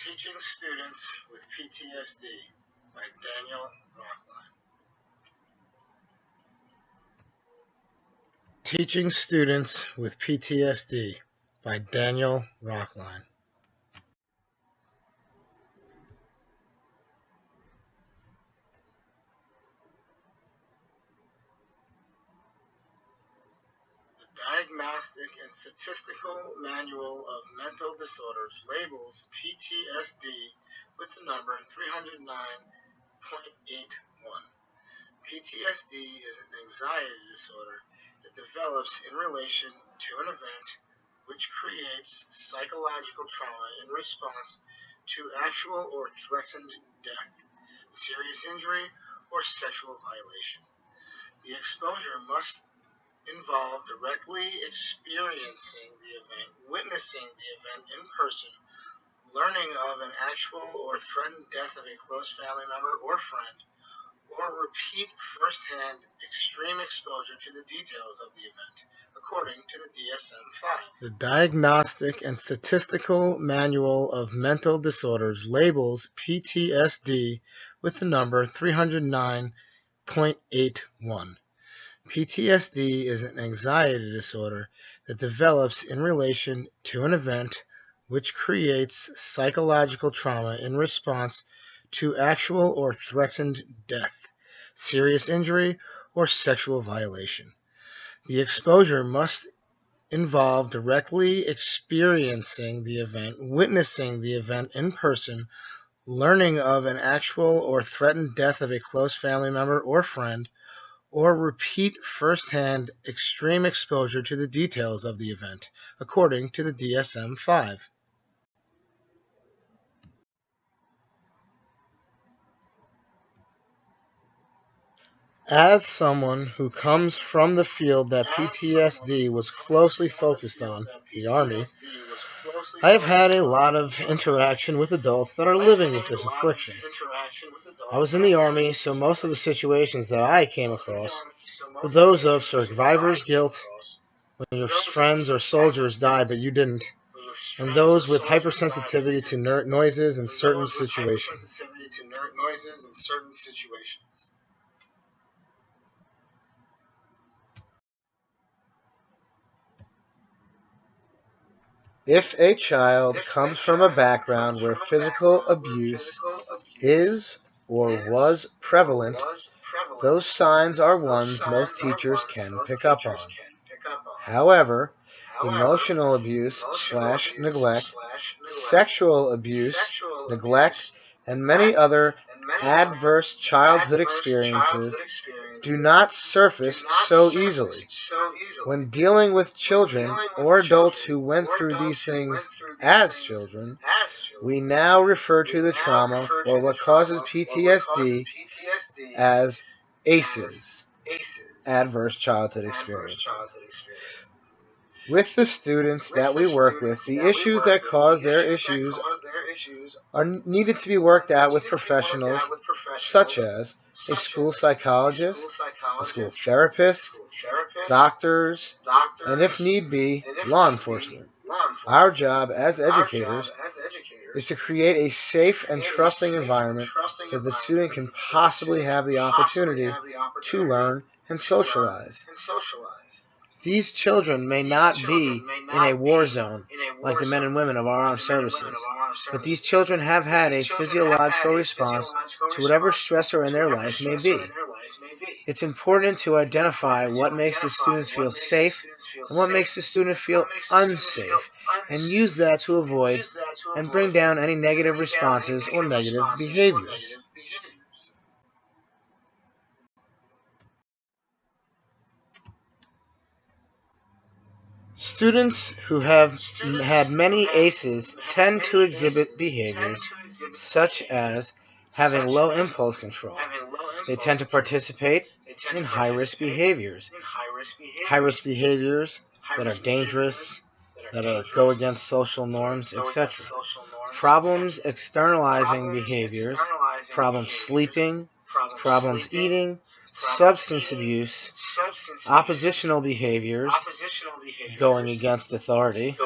Teaching Students with PTSD by Daniel Rockline. Teaching Students with PTSD by Daniel Rockline. Diagnostic and Statistical Manual of Mental Disorders labels PTSD with the number 309.81. PTSD is an anxiety disorder that develops in relation to an event which creates psychological trauma in response to actual or threatened death, serious injury, or sexual violation. The exposure must involve directly experiencing the event, witnessing the event in person, learning of an actual or threatened death of a close family member or friend, or repeat firsthand extreme exposure to the details of the event, according to the DSM-5. The Diagnostic and Statistical Manual of Mental Disorders labels PTSD with the number 309.81. PTSD is an anxiety disorder that develops in relation to an event which creates psychological trauma in response to actual or threatened death, serious injury, or sexual violation. The exposure must involve directly experiencing the event, witnessing the event in person, learning of an actual or threatened death of a close family member or friend, or repeat first-hand extreme exposure to the details of the event, according to the DSM-5. As someone who comes from the field that PTSD was closely focused on, the Army, I have had a lot of interaction with adults that are living with this affliction. I was in the Army, so most of the situations that I came across were those of survivor's guilt, when your friends or soldiers died but you didn't, and those with hypersensitivity to noises in certain situations. If a child comes from a background where physical abuse is or was prevalent, those signs are ones most teachers can pick up on. However, emotional abuse / neglect, sexual abuse, neglect, and many other adverse childhood experiences do not surface so easily. When dealing with children or adults who went through these things as children, we now refer to the trauma or what causes PTSD as ACEs, adverse childhood experience. With the students that we work with, the issues that cause their issues are needed to be worked out with professionals such as a school psychologist, a school therapist, doctors, and if need be, law enforcement. Our job as educators is to create a safe and trusting environment so the student can possibly have the opportunity to learn and socialize. These children may not be in a war zone like the men and women of our armed services, but these children have had a physiological response to whatever stressor in their life may be. It's important to identify what makes the students feel safe and what makes the student feel unsafe, and use that to avoid and bring down any negative responses or negative behaviors. Students who have had many ACEs tend to exhibit behaviors such as having low impulse control. They tend to participate in high-risk behaviors. High-risk behaviors that are dangerous, that go against social norms, etc. Problems externalizing behaviors, problems sleeping, problems eating, substance abuse, oppositional behaviors, going against authority,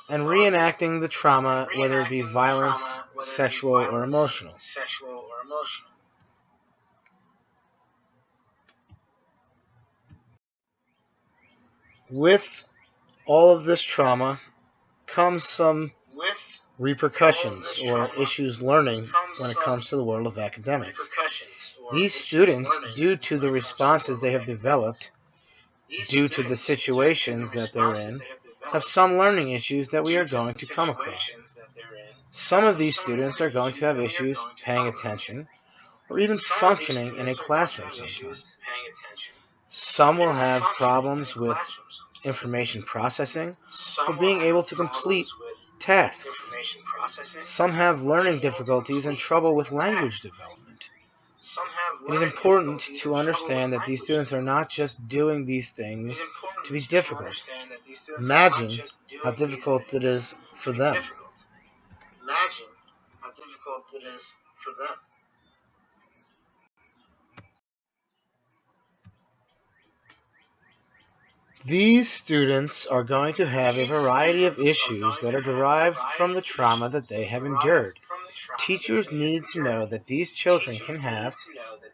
and reenacting the trauma, whether it be violence, sexual, or emotional. With all of this trauma comes some repercussions or issues learning when it comes to the world of academics. These students, due to the responses they have developed, due to the situations that they're in, have some learning issues that we are going to come across. Some of these students are going to have issues paying attention or even functioning in a classroom sometimes. Some will have problems with information processing or being able to complete tasks. Some have learning difficulties and trouble with language development. It is important to understand that these students are not just doing these things to be difficult. Imagine how difficult it is for them. These students are going to have a variety of issues that are derived from the trauma that they have endured. Teachers need to know that these children can have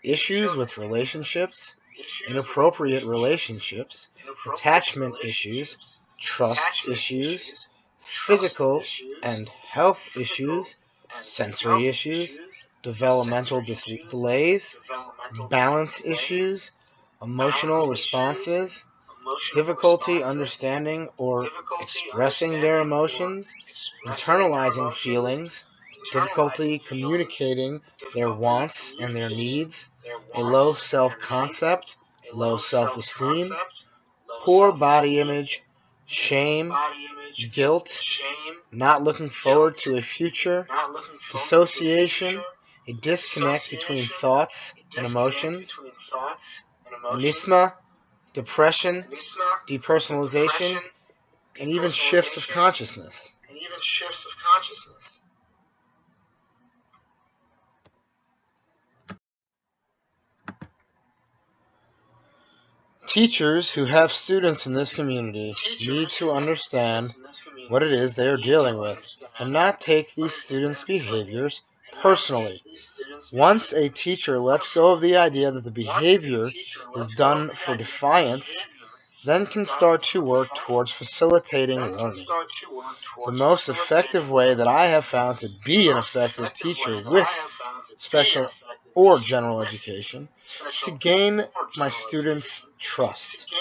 issues with relationships, inappropriate relationships, attachment issues, trust issues, physical and health issues, sensory issues, developmental delays, balance issues, emotional responses, difficulty understanding or expressing their emotions, internalizing feelings, difficulty communicating their wants and their needs, a low self-concept, low self-esteem, poor body image, shame, guilt, not looking forward to a future, dissociation, a disconnect between thoughts and emotions, anisma, depression, depersonalization, and even shifts of consciousness. Teachers who have students in this community need to understand what it is they are dealing with and not take these students' behaviors personally. Once a teacher lets go of the idea that the behavior is done for defiance, then can start to work towards facilitating learning. The most effective way that I have found to be an effective teacher with special or general education is to gain my students' trust.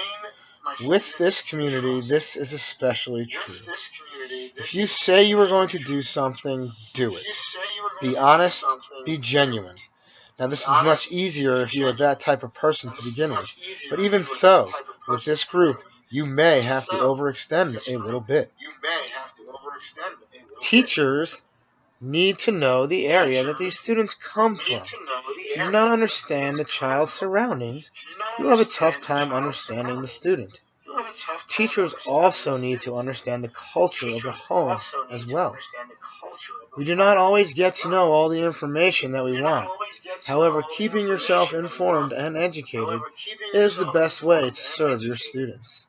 With this community, this is especially true. If you say you are going to do something, do it. Be honest, be genuine. Now, this is much easier if you are that type of person to begin with. But even so, with this group, you may have to overextend a little bit. Teachers need to know the area that these students come from. If you do not understand the child's surroundings, you'll have a tough time understanding the student. Teachers also need to understand the culture of the home as well. We do not always get to know all the information that we want. However, keeping yourself informed and educated is the best way to serve your students.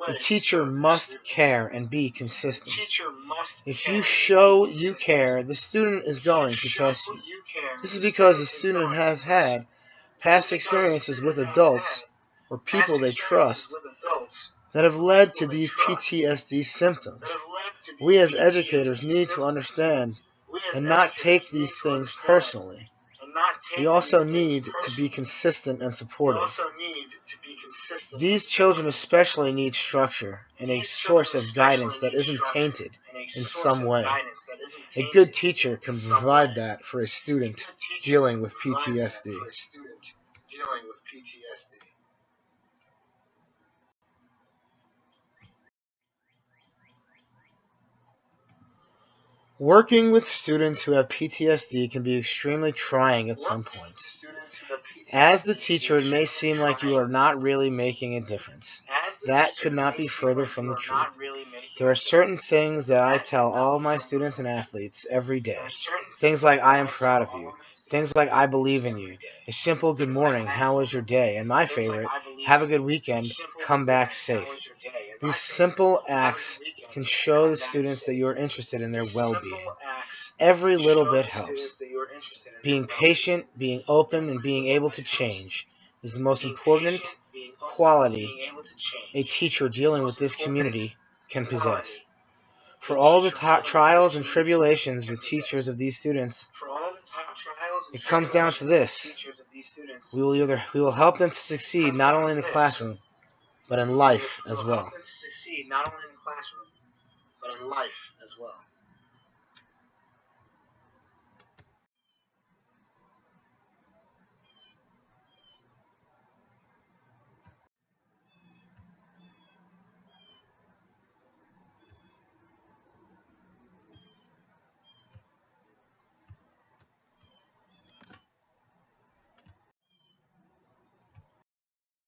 The teacher must care and be consistent. If you show you care, the student is going to trust you. This is because the student has had past experiences with adults or people they trust that have led to these PTSD symptoms. We as educators need to understand and not take these things personally. We also need to be consistent and supportive. These children especially need structure and a source of guidance that isn't tainted in some way. A good teacher can provide that for a student dealing with PTSD. Working with students who have PTSD can be extremely trying at some points. As the teacher, it may seem like you are not really making a difference. That could not be further from the truth. There are certain things that I tell all of my students and athletes every day. Things like, I am proud of you. Things like, I believe in you. A simple good morning, how was your day? And my favorite, have a good weekend, come back safe. These simple acts can show the students that you are interested in their well-being. Every little bit helps. Being patient, being open, and being able to change is the most important quality a teacher dealing with this community can possess. For all the trials and tribulations the teachers of these students, it comes down to this. We will help them to succeed not only in the classroom, but in life as well.